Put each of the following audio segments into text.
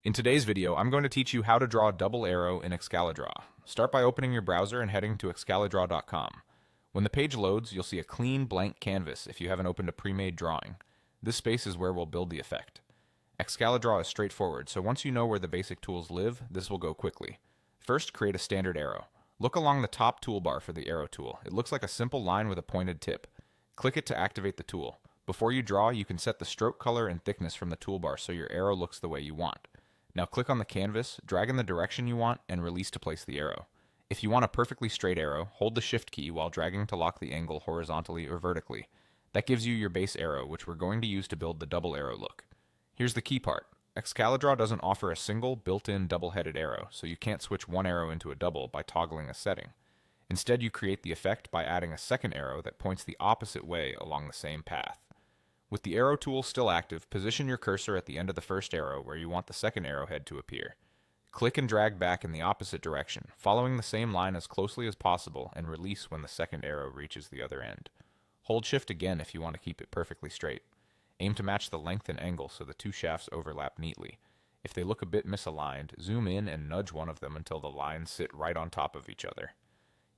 In today's video, I'm going to teach you how to draw a double arrow in Excalidraw. Start by opening your browser and heading to excalidraw.com. When the page loads, you'll see a clean blank canvas if you haven't opened a pre-made drawing. This space is where we'll build the effect. Excalidraw is straightforward, so once you know where the basic tools live, this will go quickly. First, create a standard arrow. Look along the top toolbar for the arrow tool. It looks like a simple line with a pointed tip. Click it to activate the tool. Before you draw, you can set the stroke color and thickness from the toolbar so your arrow looks the way you want. Now click on the canvas, drag in the direction you want, and release to place the arrow. If you want a perfectly straight arrow, hold the Shift key while dragging to lock the angle horizontally or vertically. That gives you your base arrow, which we're going to use to build the double arrow look. Here's the key part. Excalidraw doesn't offer a single built-in double-headed arrow, so you can't switch one arrow into a double by toggling a setting. Instead, you create the effect by adding a second arrow that points the opposite way along the same path. With the arrow tool still active, position your cursor at the end of the first arrow where you want the second arrowhead to appear. Click and drag back in the opposite direction, following the same line as closely as possible, and release when the second arrow reaches the other end. Hold Shift again if you want to keep it perfectly straight. Aim to match the length and angle so the two shafts overlap neatly. If they look a bit misaligned, zoom in and nudge one of them until the lines sit right on top of each other.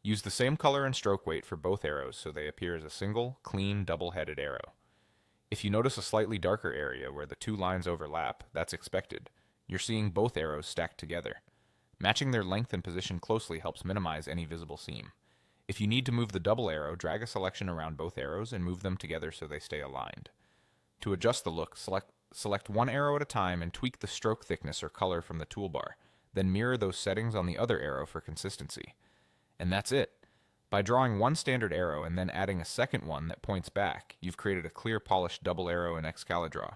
Use the same color and stroke weight for both arrows so they appear as a single, clean, double-headed arrow. If you notice a slightly darker area where the two lines overlap, that's expected. You're seeing both arrows stacked together. Matching their length and position closely helps minimize any visible seam. If you need to move the double arrow, drag a selection around both arrows and move them together so they stay aligned. To adjust the look, select one arrow at a time and tweak the stroke thickness or color from the toolbar. Then mirror those settings on the other arrow for consistency. And that's it. By drawing one standard arrow and then adding a second one that points back, you've created a clear polished double arrow in Excalidraw.